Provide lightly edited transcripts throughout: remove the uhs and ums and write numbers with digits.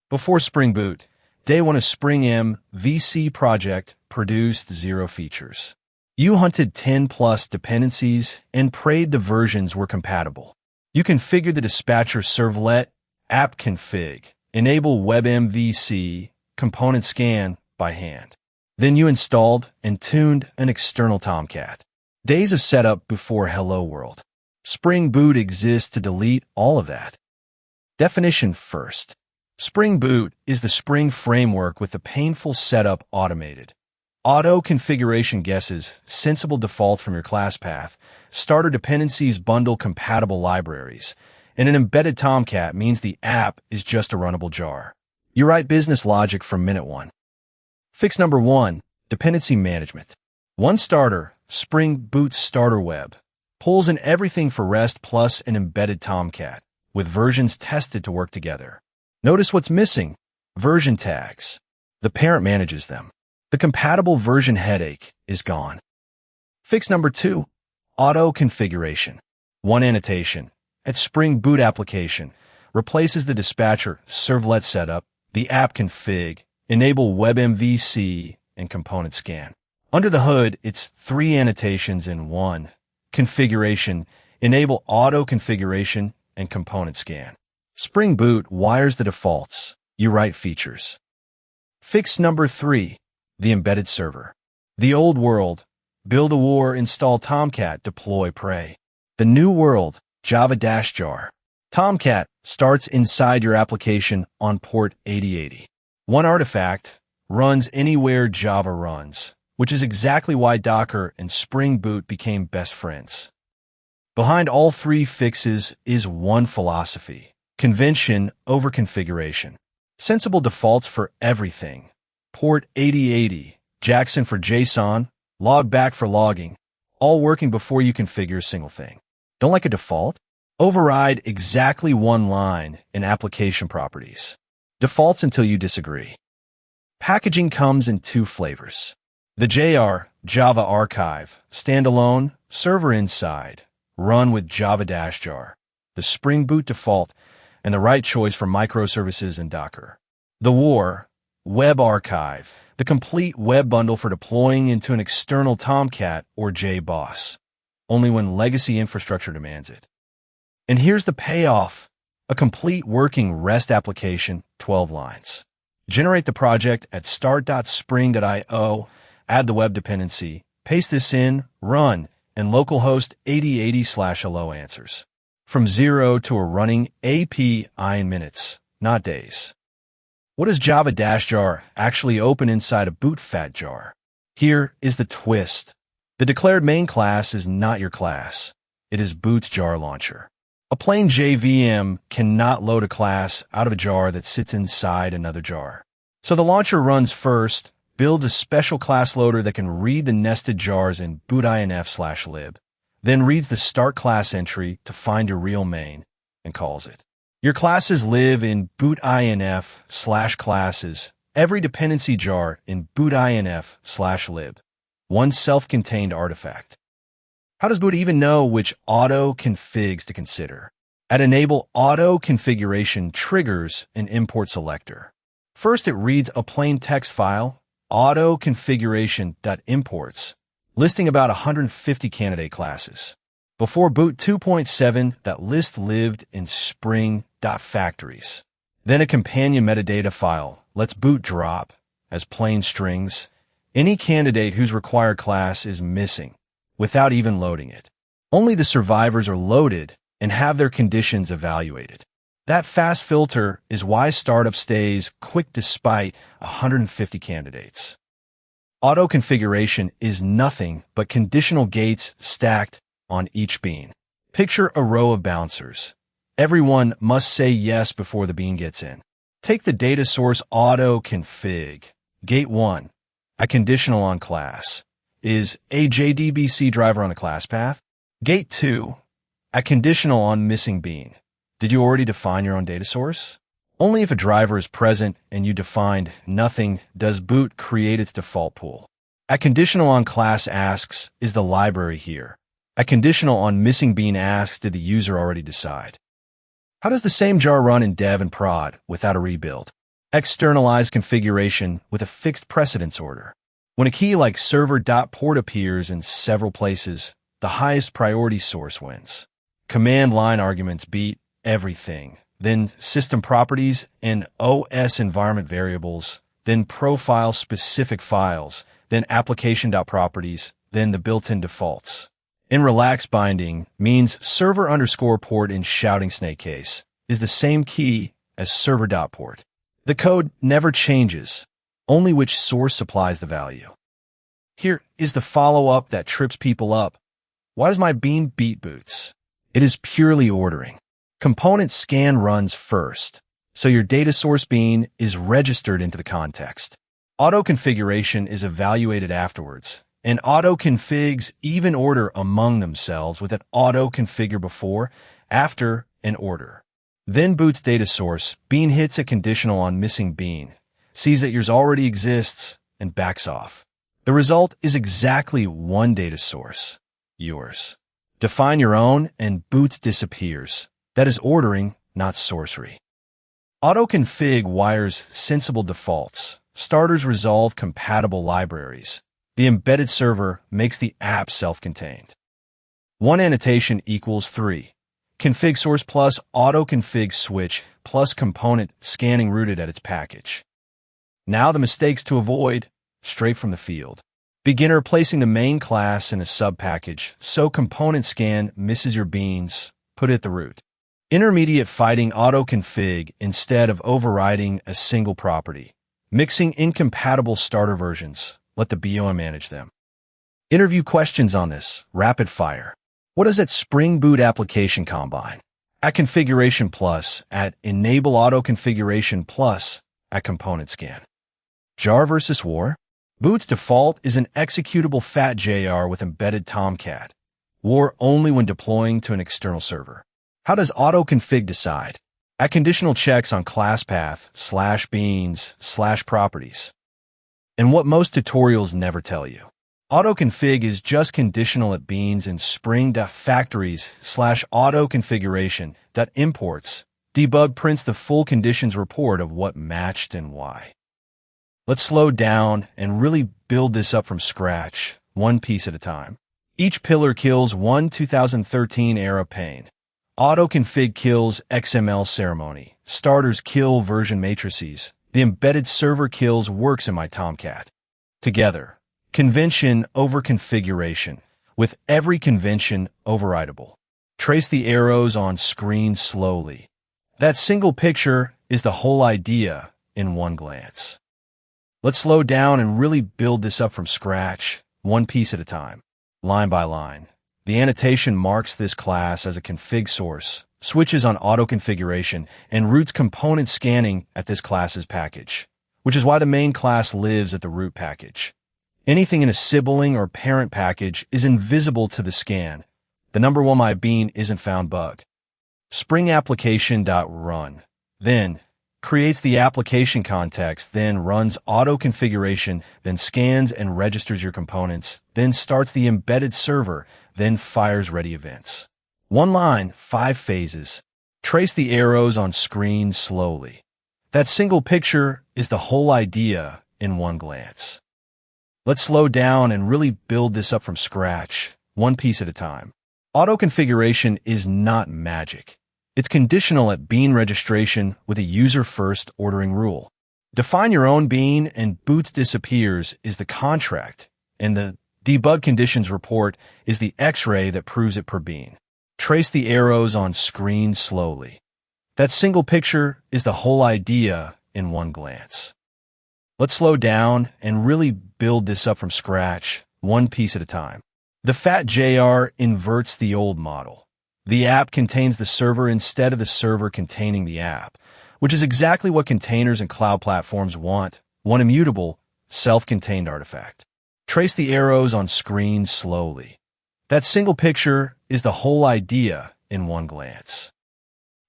Before Spring Boot, day one of Spring MVC project produced 0 features. You hunted 10+ dependencies and prayed the versions were compatible. You configured the dispatcher servlet, app config, enable web MVC, component scan by hand. Then you installed and tuned an external Tomcat. Days of setup before Hello World. Spring Boot exists to delete all of that. Definition first. Spring Boot is the Spring framework with the painful setup automated. Auto configuration guesses, sensible default from your class path, starter dependencies bundle compatible libraries, and an embedded Tomcat means the app is just a runnable jar. You write business logic from minute 1. Fix number 1, Dependency Management. One starter, Spring Boot Starter Web, pulls in everything for REST plus an embedded Tomcat, with versions tested to work together. Notice what's missing: version tags. The parent manages them. The compatible version headache is gone. Fix number 2, auto configuration. One annotation at Spring Boot application replaces the dispatcher servlet setup, the app config, enable web MVC, and component scan. Under the hood, it's 3 annotations in 1. Configuration, enable auto configuration, and component scan. Spring Boot wires the defaults. You write features. Fix number 3, the embedded server. The old world, build a war, install Tomcat, deploy, pray. The new world, Java-jar. Tomcat starts inside your application on port 8080. One artifact, runs anywhere Java runs, which is exactly why Docker and Spring Boot became best friends. Behind all 3 fixes is one philosophy: convention over configuration. Sensible defaults for everything. Port 8080, Jackson for JSON, log back for logging, all working before you configure a single thing. Don't like a default? Override exactly 1 line in application properties. Defaults until you disagree. Packaging comes in 2 flavors. The JR, Java Archive, standalone, server inside, run with Java-jar. The Spring Boot default, and the right choice for microservices and Docker. The WAR, Web Archive, the complete web bundle for deploying into an external Tomcat or JBoss, only when legacy infrastructure demands it. And here's the payoff: a complete working REST application, 12 lines. Generate the project at start.spring.io, add the web dependency, paste this in, run, and localhost 8080/hello answers. From 0 to a running API in minutes, not days. What does Java-jar actually open inside a boot fat jar? Here is the twist. The declared main class is not your class. It is boot's jar launcher. A plain JVM cannot load a class out of a jar that sits inside another jar. So the launcher runs first, builds a special class loader that can read the nested jars in bootinf/lib, then reads the start class entry to find your real main and calls it. Your classes live in bootinf/classes, every dependency jar in bootinf/lib, one self-contained artifact. How does Boot even know which auto configs to consider? At enable auto configuration triggers an import selector. First, it reads a plain text file, auto configuration.imports, listing about 150 candidate classes. Before Boot 2.7, that list lived in spring.factories. Then a companion metadata file lets Boot drop, as plain strings, any candidate whose required class is missing, without even loading it. Only the survivors are loaded and have their conditions evaluated. That fast filter is why startup stays quick despite 150 candidates. Auto configuration is nothing but conditional gates stacked on each bean. Picture a row of bouncers. Everyone must say yes before the bean gets in. Take the data source auto config. Gate 1, a conditional on class. Is a JDBC driver on the class path? Gate 2, a conditional on missing bean. Did you already define your own data source? Only if a driver is present and you defined nothing does Boot create its default pool. A conditional on class asks, is the library here? A conditional on missing bean asks, did the user already decide? How does the same jar run in dev and prod without a rebuild? Externalize configuration with a fixed precedence order. When a key like server.port appears in several places, the highest priority source wins. Command line arguments beat everything. Then system properties and OS environment variables, then profile-specific files, then application.properties, then the built-in defaults. In relax binding means server_port in shouting snake case is the same key as server.port. The code never changes, only which source supplies the value. Here is the follow-up that trips people up. Why does my bean beat boots? It is purely ordering. Component scan runs first, so your data source bean is registered into the context. Auto-configuration is evaluated afterwards, and auto-configs even order among themselves with an auto-configure before, after, and order. Then boot's data source, bean hits a conditional on missing bean, sees that yours already exists, and backs off. The result is exactly one data source, yours. Define your own, and boot disappears. That is ordering, not sorcery. Auto-config wires sensible defaults. Starters resolve compatible libraries. The embedded server makes the app self-contained. One annotation equals 3. Config source plus auto-config switch plus component scanning rooted at its package. Now the mistakes to avoid, straight from the field. Begin replacing the main class in a sub-package, so component scan misses your beans, put it at the root. Intermediate fighting auto-config instead of overriding a single property. Mixing incompatible starter versions, let the BOM manage them. Interview questions on this, rapid fire. What is at Spring Boot application combine? At configuration plus, at enable auto configuration plus, at component scan. jar versus war? Boot's default is an executable fat jar with embedded Tomcat. War only when deploying to an external server. How does auto config decide? At conditional checks on class path, /beans/properties. And what most tutorials never tell you. Auto-config is just conditional at beans and spring.factories/auto-configuration.imports. Debug prints the full conditions report of what matched and why. Let's slow down and really build this up from scratch, one piece at a time. Each pillar kills one 2013 era pane. Auto-config kills XML ceremony. Starters kill version matrices. The embedded server kills works in my Tomcat. Together. Convention over configuration, with every convention overridable. Trace the arrows on screen slowly. That single picture is the whole idea in one glance. Let's slow down and really build this up from scratch, one piece at a time, line by line. The annotation marks this class as a config source, switches on auto configuration, and routes component scanning at this class's package, which is why the main class lives at the root package. Anything in a sibling or parent package is invisible to the scan. The number 1 my bean isn't found bug. Spring application.run. Then creates the application context, then runs auto configuration, then scans and registers your components, then starts the embedded server, then fires ready events. One line, 5 phases. Trace the arrows on screen slowly. That single picture is the whole idea in one glance. Let's slow down and really build this up from scratch, one piece at a time. Auto configuration is not magic. It's conditional at bean registration with a user-first ordering rule. Define your own bean and boots disappears is the contract, and the debug conditions report is the X-ray that proves it per bean. Trace the arrows on screen slowly. That single picture is the whole idea in one glance. Let's slow down and really build this up from scratch, one piece at a time. The fat jar inverts the old model. The app contains the server instead of the server containing the app, which is exactly what containers and cloud platforms want, one immutable, self-contained artifact. Trace the arrows on screen slowly. That single picture is the whole idea in one glance.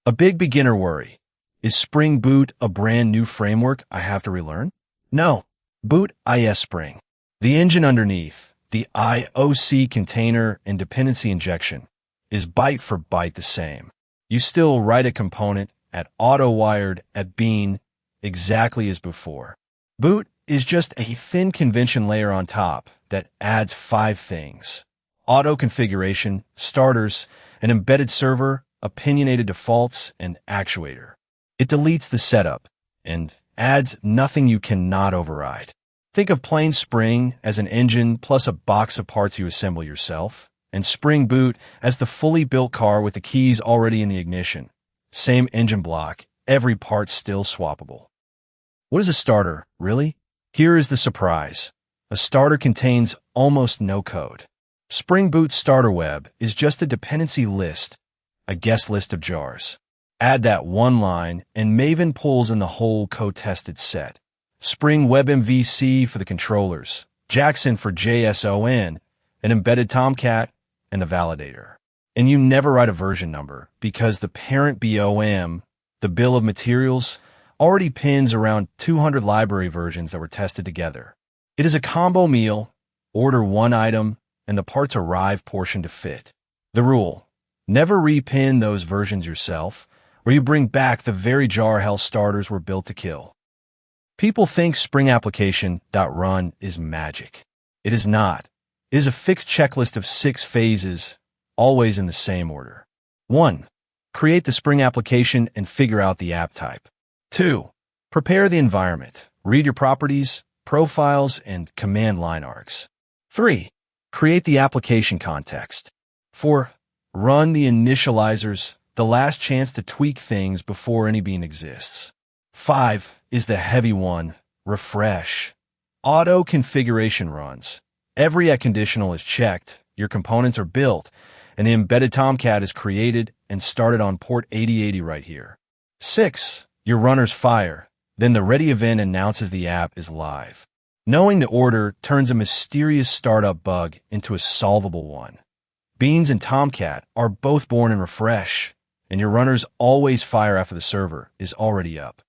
A big beginner worry. Is Spring Boot a brand new framework I have to relearn? No. Boot IS Spring. The engine underneath, the IOC container and dependency injection, is byte for byte the same. You still write a component at auto-wired at bean, exactly as before. Boot is just a thin convention layer on top that adds 5 things: auto configuration, starters, an embedded server, opinionated defaults, and actuator. It deletes the setup and adds nothing you cannot override. Think of plain Spring as an engine plus a box of parts you assemble yourself, and Spring Boot as the fully built car with the keys already in the ignition. Same engine block, every part still swappable. What is a starter, really? Here is the surprise. A starter contains almost no code. Spring Boot's starter web is just a dependency list, a guest list of jars. Add that one line, and Maven pulls in the whole code-tested set. Spring Web MVC for the controllers, Jackson for JSON, an embedded Tomcat, and a validator. And you never write a version number because the parent BOM, the bill of materials, already pins around 200 library versions that were tested together. It is a combo meal, order one item, and the parts arrive portioned to fit. The rule: never repin those versions yourself, or you bring back the very jar hell starters were built to kill. People think Spring application.run is magic. It is not. It is a fixed checklist of 6 phases, always in the same order. 1. Create the Spring application and figure out the app type. 2. Prepare the environment. Read your properties, profiles, and command line args. 3. Create the application context. 4. Run the initializers, the last chance to tweak things before any bean exists. 5 is the heavy one: refresh. Auto configuration runs. Every conditional is checked, your components are built, and the embedded Tomcat is created and started on port 8080 right here. 6. Your runners fire. Then the ready event announces the app is live. Knowing the order turns a mysterious startup bug into a solvable one. Beans and Tomcat are both born in refresh, and your runners always fire after the server is already up.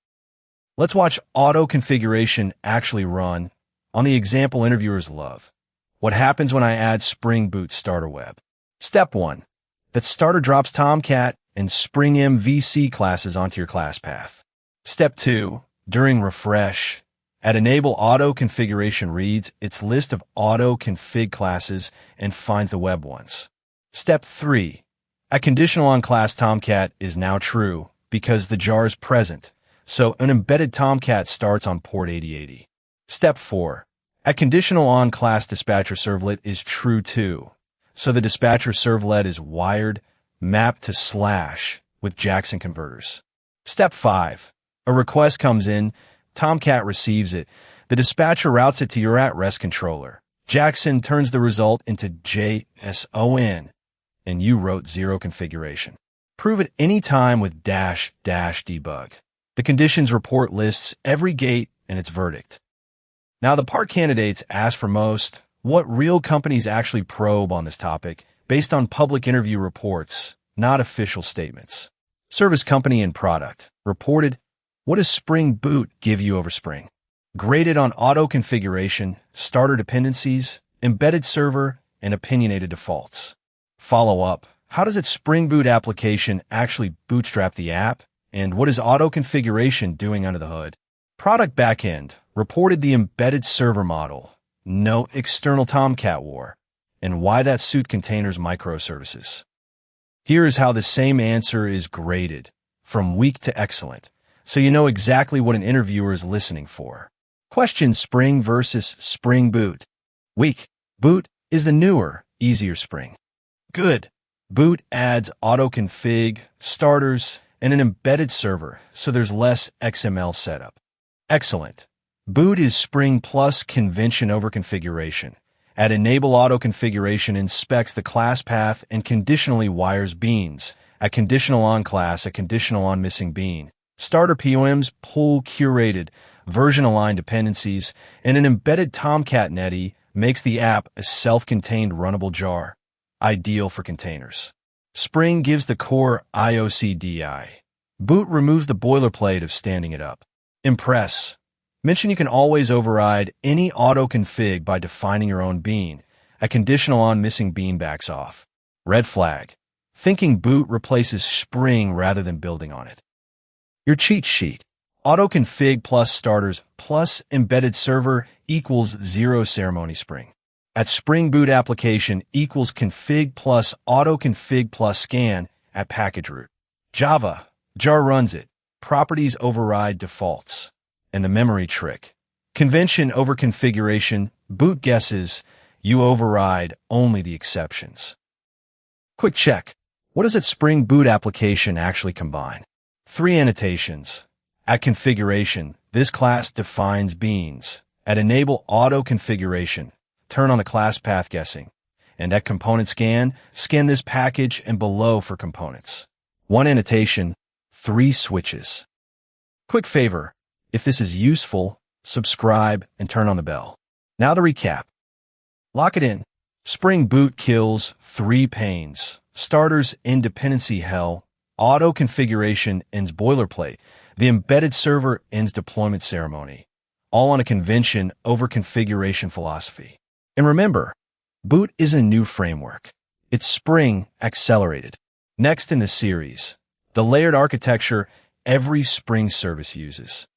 Let's watch auto configuration actually run on the example interviewers love. What happens when I add Spring Boot starter web? Step 1. That starter drops Tomcat and Spring MVC classes onto your class path. Step 2. During refresh, at enable auto configuration reads its list of auto config classes and finds the web ones. Step 3. A conditional on class Tomcat is now true because the jar is present, so an embedded Tomcat starts on port 8080. Step 4. A conditional on class dispatcher servlet is true too, so the dispatcher servlet is wired, mapped to slash with Jackson converters. Step 5. A request comes in, Tomcat receives it, the dispatcher routes it to your at-rest controller. Jackson turns the result into JSON, and you wrote 0 configuration. Prove it any time with --debug. The conditions report lists every gate and its verdict. Now, the part candidates ask for most, what real companies actually probe on this topic based on public interview reports, not official statements. Service company and product reported, what does Spring Boot give you over Spring? Graded on auto configuration, starter dependencies, embedded server, and opinionated defaults. Follow up, how does its Spring Boot application actually bootstrap the app? And what is auto configuration doing under the hood? Product Backend reported the embedded server model, no external Tomcat war, and why that suit containers microservices. Here is how the same answer is graded, from weak to excellent, so you know exactly what an interviewer is listening for. Question: Spring versus Spring Boot. Weak. Boot is the newer, easier Spring. Good. Boot adds auto-config, starters, and an embedded server, so there's less XML setup. Excellent. Boot is Spring plus convention over configuration. At enable auto configuration inspects the class path and conditionally wires beans. At conditional on class, a conditional on missing bean. Starter POMs pull curated, version-aligned dependencies, and an embedded Tomcat netty makes the app a self-contained runnable jar, ideal for containers. Spring gives the core IOCDI. Boot removes the boilerplate of standing it up. Impress. Mention you can always override any auto-config by defining your own bean. A conditional on missing bean backs off. Red flag. Thinking Boot replaces Spring rather than building on it. Your cheat sheet. Autoconfig plus starters plus embedded server equals 0 ceremony Spring. At Spring Boot application equals config plus autoconfig plus scan at package root. Java, jar runs it. Properties override defaults. And the memory trick. Convention over configuration, boot guesses, you override only the exceptions. Quick check. What does that Spring Boot application actually combine? 3 annotations. At configuration, this class defines beans. At enable auto configuration, turn on the class path guessing. And at component scan, scan this package and below for components. 1 annotation, 3 switches. Quick favor, if this is useful, subscribe and turn on the bell. Now to recap. Lock it in. Spring Boot kills 3 pains. Starters in dependency hell. Auto configuration ends boilerplate. The embedded server ends deployment ceremony. All on a convention over configuration philosophy. And remember, Boot isn't a new framework. It's Spring accelerated. Next in the series, the layered architecture every Spring service uses.